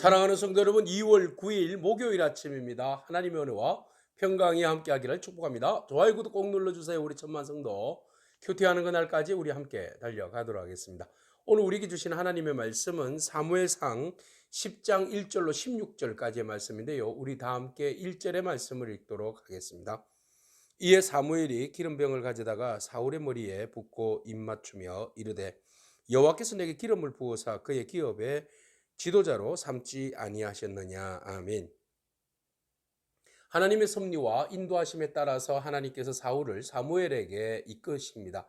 사랑하는 성도 여러분, 2월 9일 목요일 아침입니다. 하나님의 은혜와 평강이 함께하기를 축복합니다. 좋아요, 구독 꼭 눌러주세요. 우리 천만 성도 큐티하는 그날까지 우리 함께 달려가도록 하겠습니다. 오늘 우리에게 주신 하나님의 말씀은 사무엘상 10장 1절로 16절까지의 말씀인데요. 우리 다 함께 1절의 말씀을 읽도록 하겠습니다. 이에 사무엘이 기름병을 가져다가 사울의 머리에 붓고 입맞추며 이르되 여호와께서 내게 기름을 부어사 그의 기업에 지도자로 삼지 아니하셨느냐. 아멘. 하나님의 섭리와 인도하심에 따라서 하나님께서 사울을 사무엘에게 이끄십니다.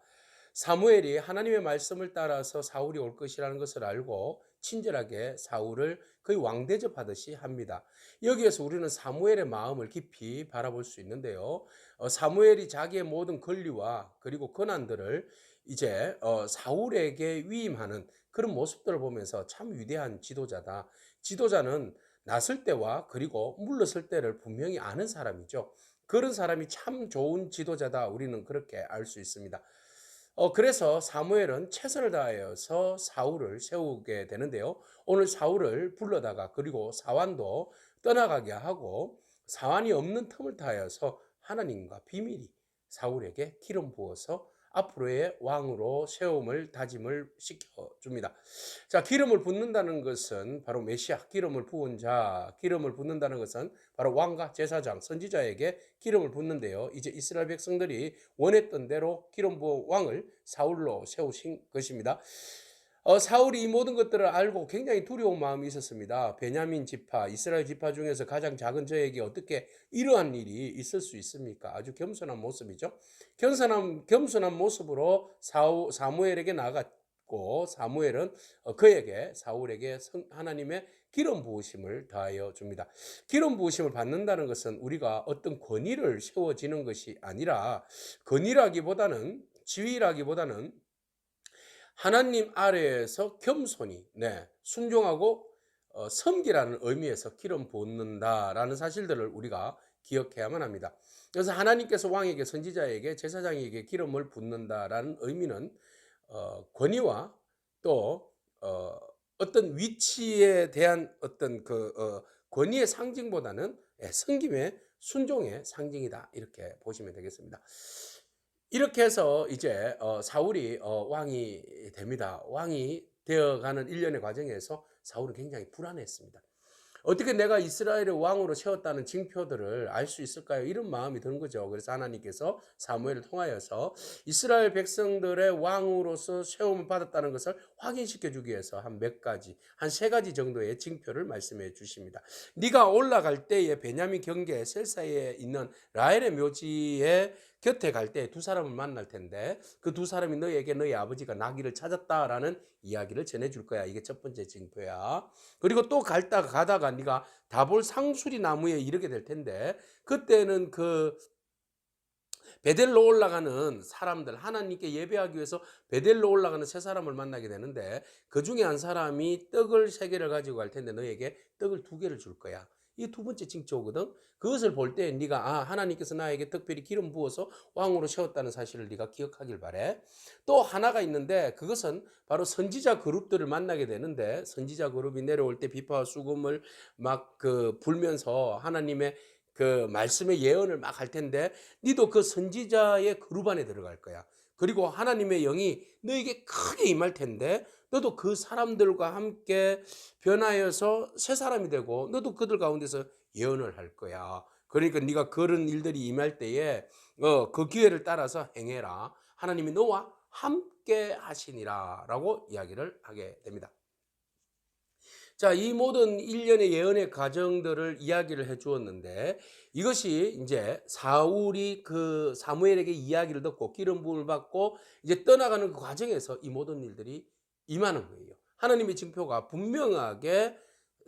사무엘이 하나님의 말씀을 따라서 사울이 올 것이라는 것을 알고 친절하게 사울을 거의 왕대접하듯이 합니다. 여기에서 우리는 사무엘의 마음을 깊이 바라볼 수 있는데요. 사무엘이 자기의 모든 권리와 그리고 권한들을 이제 사울에게 위임하는 그런 모습들을 보면서 참 위대한 지도자다. 지도자는 났을 때와 그리고 물러설 때를 분명히 아는 사람이죠. 그런 사람이 참 좋은 지도자다. 우리는 그렇게 알 수 있습니다. 그래서 사무엘은 최선을 다하여서 사울을 세우게 되는데요. 오늘 사울을 불러다가 그리고 사환도 떠나가게 하고 사환이 없는 틈을 타여서 하나님과 비밀히 사울에게 기름 부어서 앞으로의 왕으로 세움을 다짐을 시켜줍니다. 자, 기름을 붓는다는 것은 바로 메시아, 기름을 부은 자, 기름을 붓는다는 것은 바로 왕과 제사장, 선지자에게 기름을 붓는데요. 이제 이스라엘 백성들이 원했던 대로 기름 부은 왕을 사울로 세우신 것입니다. 사울이 이 모든 것들을 알고 굉장히 두려운 마음이 있었습니다. 베냐민 지파, 이스라엘 지파 중에서 가장 작은 저에게 어떻게 이러한 일이 있을 수 있습니까? 아주 겸손한 모습이죠. 겸손한 모습으로 사무엘에게 나갔고 사무엘은 그에게 사울에게 하나님의 기름 부으심을 더하여 줍니다. 기름 부으심을 받는다는 것은 우리가 어떤 권위를 세워지는 것이 아니라 권위라기보다는 지위라기보다는 하나님 아래에서 겸손히 순종하고 섬기라는 의미에서 기름 붓는다라는 사실들을 우리가 기억해야만 합니다. 그래서 하나님께서 왕에게 선지자에게 제사장에게 기름을 붓는다라는 의미는 권위와 또 어떤 위치에 대한 어떤 권위의 상징보다는 섬김의 순종의 상징이다, 이렇게 보시면 되겠습니다. 이렇게 해서 이제 사울이 왕이 됩니다. 왕이 되어가는 일련의 과정에서 사울은 굉장히 불안했습니다. 어떻게 내가 이스라엘의 왕으로 세웠다는 징표들을 알 수 있을까요? 이런 마음이 드는 거죠. 그래서 하나님께서 사무엘을 통하여서 이스라엘 백성들의 왕으로서 세움을 받았다는 것을 확인시켜 주기 위해서 한 몇 가지, 한 세 가지 정도의 징표를 말씀해 주십니다. 네가 올라갈 때에 베냐민 경계 셀사에 있는 라헬의 묘지에 곁에 갈 때 두 사람을 만날 텐데 그 두 사람이 너에게 너희 아버지가 나귀를 찾았다라는 이야기를 전해줄 거야. 이게 첫 번째 징표야. 그리고 또 가다가 네가 다볼 상수리 나무에 이르게 될 텐데 그때는 그 베델로 올라가는 사람들, 하나님께 예배하기 위해서 베델로 올라가는 세 사람을 만나게 되는데 그 중에 한 사람이 떡을 3개를 가지고 갈 텐데 너에게 떡을 2개를 줄 거야. 이게 두 번째 징조거든. 그것을 볼 때 네가 하나님께서 나에게 특별히 기름 부어서 왕으로 세웠다는 사실을 네가 기억하길 바래. 또 하나가 있는데 그것은 바로 선지자 그룹들을 만나게 되는데 선지자 그룹이 내려올 때 비파와 수금을 막 불면서 하나님의 그 말씀의 예언을 막 할 텐데 니도 그 선지자의 그룹 안에 들어갈 거야. 그리고 하나님의 영이 너에게 크게 임할 텐데 너도 그 사람들과 함께 변하여서 새 사람이 되고 너도 그들 가운데서 예언을 할 거야. 그러니까 네가 그런 일들이 임할 때에 그 기회를 따라서 행해라. 하나님이 너와 함께 하시니라 라고 이야기를 하게 됩니다. 자, 이 모든 일련의 예언의 과정들을 이야기를 해 주었는데 이것이 이제 사울이 그 사무엘에게 이야기를 듣고 기름 부음을 받고 이제 떠나가는 그 과정에서 이 모든 일들이 임하는 거예요. 하나님의 징표가 분명하게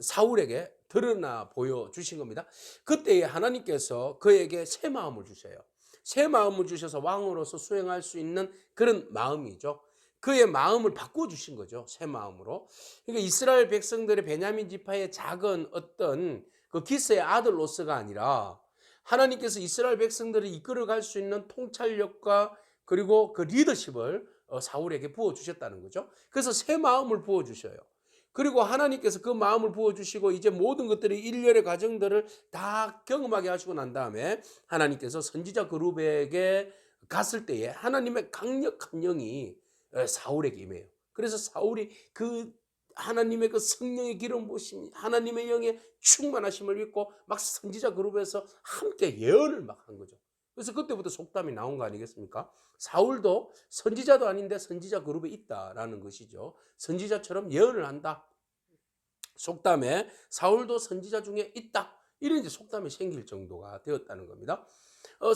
사울에게 드러나 보여 주신 겁니다. 그때에 하나님께서 그에게 새 마음을 주셔요. 새 마음을 주셔서 왕으로서 수행할 수 있는 그런 마음이죠. 그의 마음을 바꿔주신 거죠. 새 마음으로. 그러니까 이스라엘 백성들의 베냐민 지파의 작은 어떤 그 기스의 아들로서가 아니라 하나님께서 이스라엘 백성들을 이끌어갈 수 있는 통찰력과 그리고 그 리더십을 사울에게 부어주셨다는 거죠. 그래서 새 마음을 부어주셔요. 그리고 하나님께서 그 마음을 부어주시고 이제 모든 것들이 일련의 과정들을 다 경험하게 하시고 난 다음에 하나님께서 선지자 그룹에게 갔을 때에 하나님의 강력한 영이 사울에게 임해요. 그래서 사울이 그 하나님의 그 성령의 기름 부으심, 하나님의 영의 충만하심을 믿고 막 선지자 그룹에서 함께 예언을 막 한 거죠. 그래서 그때부터 속담이 나온 거 아니겠습니까? 사울도 선지자도 아닌데 선지자 그룹에 있다라는 것이죠. 선지자처럼 예언을 한다. 속담에 사울도 선지자 중에 있다. 이런 이제 속담이 생길 정도가 되었다는 겁니다.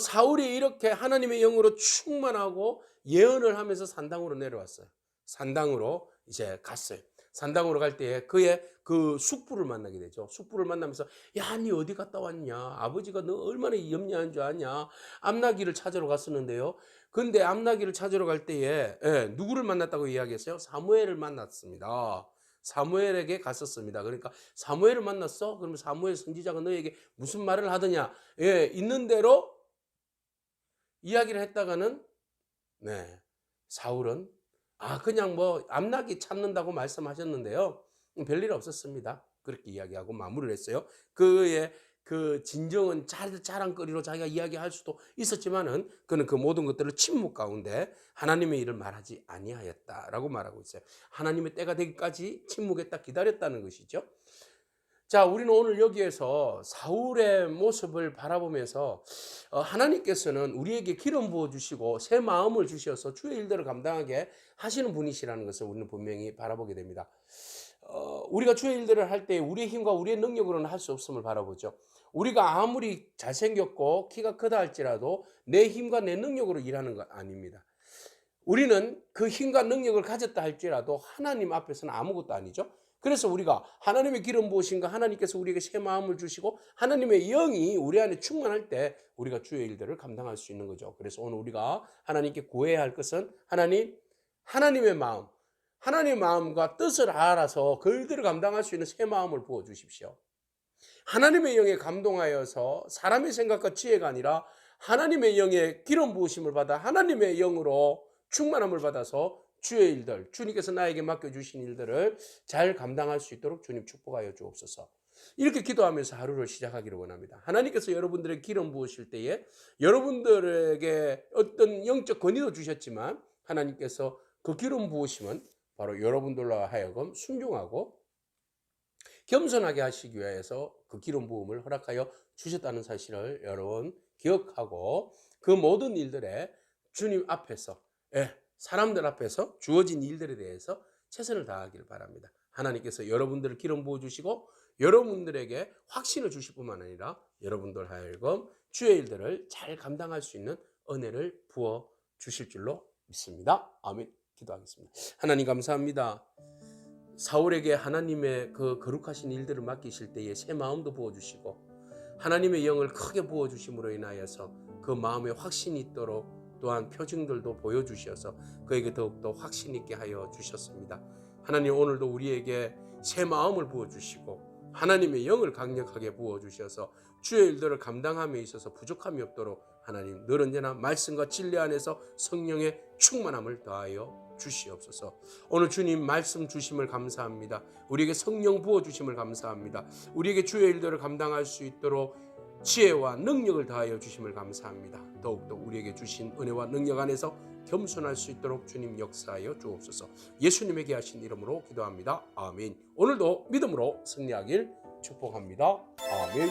사울이 이렇게 하나님의 영으로 충만하고 예언을 하면서 산당으로 내려왔어요. 산당으로 이제 갔어요. 산당으로 갈 때에 그의 그 숙부를 만나게 되죠. 숙부를 만나면서 야, 니 어디 갔다 왔냐? 아버지가 너 얼마나 염려한 줄 아냐? 암나기를 찾으러 갔었는데요. 근데 암나기를 찾으러 갈 때에 누구를 만났다고 이야기했어요? 사무엘을 만났습니다. 사무엘에게 갔었습니다. 그러니까 사무엘을 만났어? 그러면 사무엘 선지자가 너에게 무슨 말을 하더냐? 있는 대로 이야기를 했다가는 사울은 그냥 뭐 암나기 찾는다고 말씀하셨는데요. 별일 없었습니다. 그렇게 이야기하고 마무리를 했어요. 그의 그 진정은 자랑거리로 자기가 이야기할 수도 있었지만은 그는 그 모든 것들을 침묵 가운데 하나님의 일을 말하지 아니하였다라고 말하고 있어요. 하나님의 때가 되기까지 침묵했다, 기다렸다는 것이죠. 자, 우리는 오늘 여기에서 사울의 모습을 바라보면서 하나님께서는 우리에게 기름 부어주시고 새 마음을 주셔서 주의 일들을 감당하게 하시는 분이시라는 것을 우리는 분명히 바라보게 됩니다. 우리가 주의 일들을 할 때 우리의 힘과 우리의 능력으로는 할 수 없음을 바라보죠. 우리가 아무리 잘생겼고 키가 크다 할지라도 내 힘과 내 능력으로 일하는 것 아닙니다. 우리는 그 힘과 능력을 가졌다 할지라도 하나님 앞에서는 아무것도 아니죠. 그래서 우리가 하나님의 기름 부으신가, 하나님께서 우리에게 새 마음을 주시고 하나님의 영이 우리 안에 충만할 때 우리가 주의 일들을 감당할 수 있는 거죠. 그래서 오늘 우리가 하나님께 구해야 할 것은 하나님의 마음, 하나님의 마음과 뜻을 알아서 그 일들을 감당할 수 있는 새 마음을 부어주십시오. 하나님의 영에 감동하여서 사람의 생각과 지혜가 아니라 하나님의 영의 기름 부으심을 받아 하나님의 영으로 충만함을 받아서 주의 일들, 주님께서 나에게 맡겨주신 일들을 잘 감당할 수 있도록 주님 축복하여 주옵소서. 이렇게 기도하면서 하루를 시작하기를 원합니다. 하나님께서 여러분들의 기름 부으실 때에 여러분들에게 어떤 영적 권위도 주셨지만 하나님께서 그 기름 부으심은 바로 여러분들로 하여금 순종하고 겸손하게 하시기 위해서 그 기름 부음을 허락하여 주셨다는 사실을 여러분 기억하고 그 모든 일들에 주님 앞에서 사람들 앞에서 주어진 일들에 대해서 최선을 다하기를 바랍니다. 하나님께서 여러분들을 기름 부어주시고 여러분들에게 확신을 주실 뿐만 아니라 여러분들 하여금 주의 일들을 잘 감당할 수 있는 은혜를 부어주실 줄로 믿습니다. 아멘. 기도하겠습니다. 하나님 감사합니다. 사울에게 하나님의 그 거룩하신 일들을 맡기실 때에 새 마음도 부어주시고 하나님의 영을 크게 부어주심으로 인하여서 그 마음에 확신이 있도록 또한 표징들도 보여주셔서 그에게 더욱더 확신 있게 하여 주셨습니다. 하나님 오늘도 우리에게 새 마음을 부어주시고 하나님의 영을 강력하게 부어주셔서 주의 일들을 감당함에 있어서 부족함이 없도록 하나님 늘 언제나 말씀과 진리 안에서 성령의 충만함을 더하여 주시옵소서. 오늘 주님 말씀 주심을 감사합니다. 우리에게 성령 부어주심을 감사합니다. 우리에게 주의 일들을 감당할 수 있도록 지혜와 능력을 다하여 주심을 감사합니다. 더욱더 우리에게 주신 은혜와 능력 안에서 겸손할 수 있도록 주님 역사하여 주옵소서. 예수님에게 하신 이름으로 기도합니다. 아멘. 오늘도 믿음으로 승리하길 축복합니다. 아멘.